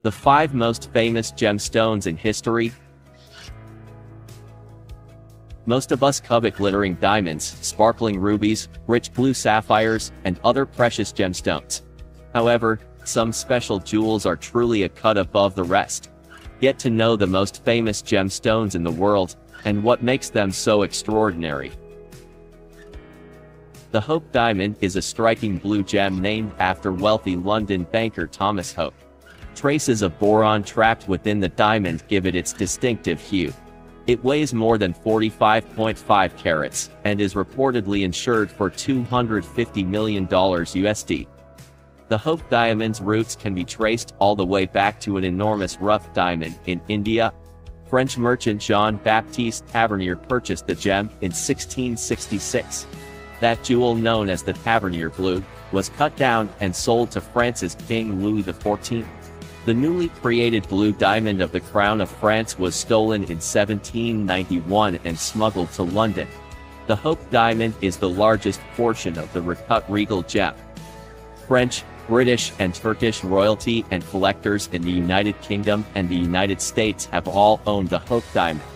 The 5 most famous gemstones in history. Most of us covet glittering diamonds, sparkling rubies, rich blue sapphires, and other precious gemstones. However, some special jewels are truly a cut above the rest. Get to know the most famous gemstones in the world, and what makes them so extraordinary. The Hope Diamond is a striking blue gem named after wealthy London banker Thomas Hope. Traces of boron trapped within the diamond give it its distinctive hue. It weighs more than 45.5 carats, and is reportedly insured for $250 million USD. The Hope Diamond's roots can be traced all the way back to an enormous rough diamond in India. French merchant Jean-Baptiste Tavernier purchased the gem in 1666. That jewel, known as the Tavernier Blue, was cut down and sold to France's King Louis XIV. The newly created blue diamond of the Crown of France was stolen in 1791 and smuggled to London. The Hope Diamond is the largest portion of the recut regal gem. French, British, and Turkish royalty and collectors in the United Kingdom and the United States have all owned the Hope Diamond.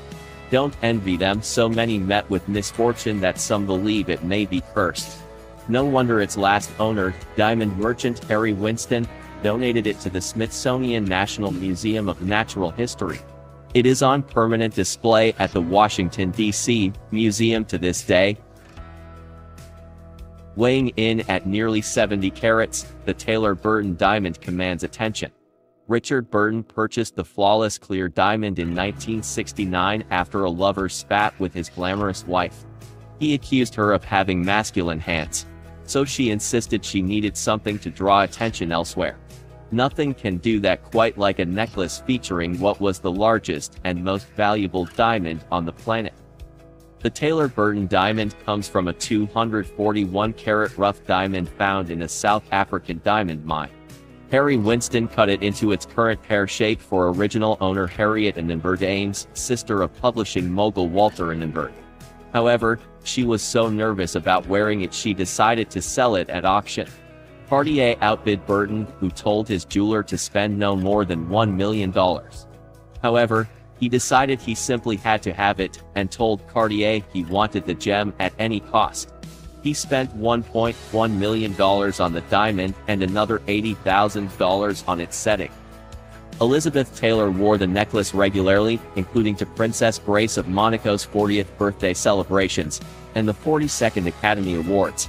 Don't envy them. So many met with misfortune that some believe it may be cursed. No wonder its last owner, diamond merchant Harry Winston, donated it to the Smithsonian National Museum of Natural History. It is on permanent display at the Washington, D.C. Museum to this day. Weighing in at nearly 70 carats, the Taylor-Burton diamond commands attention. Richard Burton purchased the flawless clear diamond in 1969 after a lover spat with his glamorous wife. He accused her of having masculine hands, so she insisted she needed something to draw attention elsewhere. Nothing can do that quite like a necklace featuring what was the largest and most valuable diamond on the planet. The Taylor-Burton diamond comes from a 241-carat rough diamond found in a South African diamond mine. Harry Winston cut it into its current pear shape for original owner Harriet Annenberg Ames, sister of publishing mogul Walter Annenberg. However, she was so nervous about wearing it she decided to sell it at auction. Cartier outbid Burton, who told his jeweler to spend no more than $1 million. However, he decided he simply had to have it, and told Cartier he wanted the gem at any cost. He spent $1.1 million on the diamond and another $80,000 on its setting. Elizabeth Taylor wore the necklace regularly, including to Princess Grace of Monaco's 40th birthday celebrations and the 42nd Academy Awards.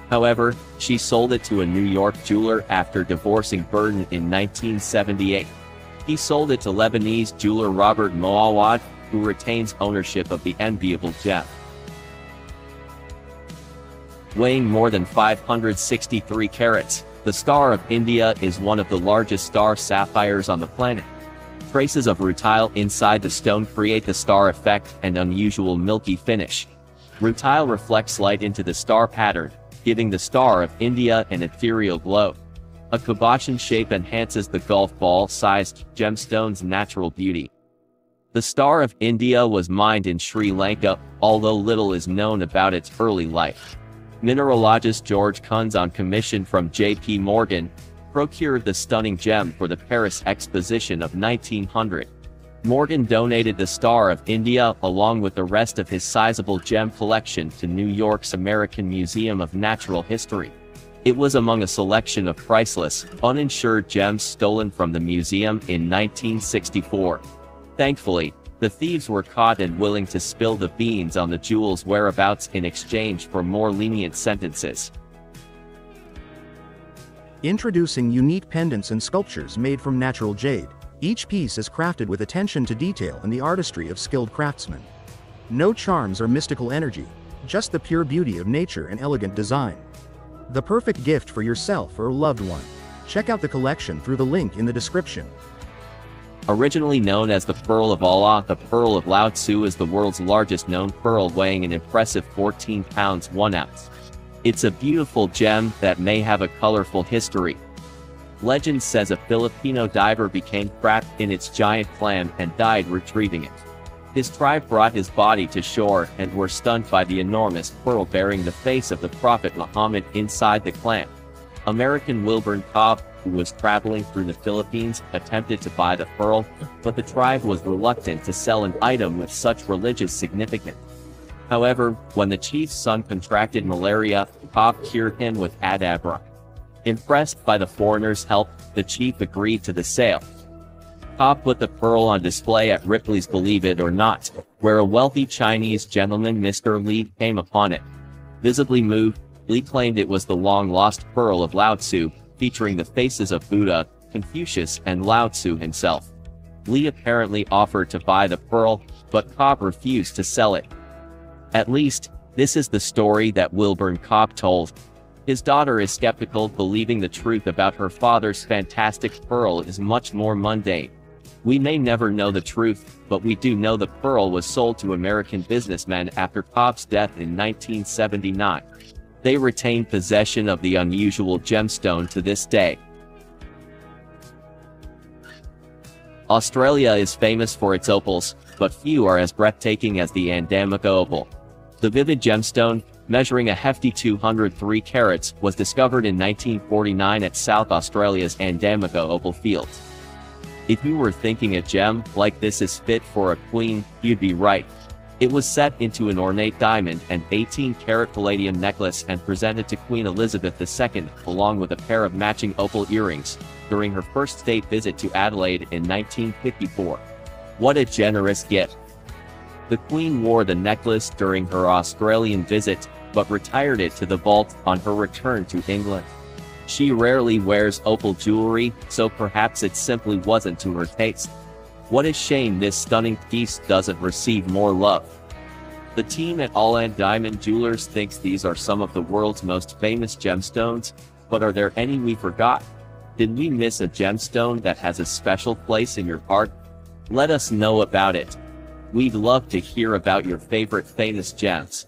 However, she sold it to a New York jeweler after divorcing Burton in 1978. He sold it to Lebanese jeweler Robert Moawad, who retains ownership of the enviable gem. Weighing more than 563 carats, the Star of India is one of the largest star sapphires on the planet. Traces of rutile inside the stone create the star effect and unusual milky finish. Rutile reflects light into the star pattern, giving the Star of India an ethereal glow. A cabochon shape enhances the golf ball-sized gemstone's natural beauty. The Star of India was mined in Sri Lanka, although little is known about its early life. Mineralogist George Kunz, on commission from J.P. Morgan, procured the stunning gem for the Paris Exposition of 1900. Morgan donated the Star of India along with the rest of his sizable gem collection to New York's American Museum of Natural History. It was among a selection of priceless, uninsured gems stolen from the museum in 1964. Thankfully, the thieves were caught and willing to spill the beans on the jewel's whereabouts in exchange for more lenient sentences. Introducing unique pendants and sculptures made from natural jade. Each piece is crafted with attention to detail and the artistry of skilled craftsmen. No charms or mystical energy, just the pure beauty of nature and elegant design. The perfect gift for yourself or loved one. Check out the collection through the link in the description. Originally known as the Pearl of Allah, the Pearl of Lao Tzu is the world's largest known pearl, weighing an impressive 14 pounds 1 ounce. It's a beautiful gem that may have a colorful history. Legend says a Filipino diver became trapped in its giant clam and died retrieving it. His tribe brought his body to shore and were stunned by the enormous pearl bearing the face of the Prophet Muhammad inside the clam. American Wilburn Cobb, who was traveling through the Philippines, attempted to buy the pearl, but the tribe was reluctant to sell an item with such religious significance. However, when the chief's son contracted malaria, Cobb cured him with adabra. Impressed by the foreigner's help, the chief agreed to the sale. Cobb put the pearl on display at Ripley's Believe It or Not, where a wealthy Chinese gentleman, Mr. Li, came upon it. Visibly moved, Li claimed it was the long-lost pearl of Lao Tzu, featuring the faces of Buddha, Confucius, and Lao Tzu himself. Li apparently offered to buy the pearl, but Cobb refused to sell it. At least, this is the story that Wilburn Cobb told. His daughter is skeptical, believing the truth about her father's fantastic pearl is much more mundane. We may never know the truth, but we do know the pearl was sold to American businessmen after Cobb's death in 1979. They retain possession of the unusual gemstone to this day. Australia is famous for its opals, but few are as breathtaking as the Andamaka opal. The vivid gemstone, measuring a hefty 203 carats, was discovered in 1949 at South Australia's Andamaka opal fields. If you were thinking a gem like this is fit for a queen, you'd be right. It was set into an ornate diamond and 18-carat palladium necklace and presented to Queen Elizabeth II, along with a pair of matching opal earrings, during her first state visit to Adelaide in 1954. What a generous gift! The Queen wore the necklace during her Australian visit, but retired it to the vault on her return to England. She rarely wears opal jewelry, so perhaps it simply wasn't to her taste. What a shame this stunning piece doesn't receive more love. The team at All-End Diamond Jewelers thinks these are some of the world's most famous gemstones, but are there any we forgot? Did we miss a gemstone that has a special place in your heart? Let us know about it. We'd love to hear about your favorite famous gems.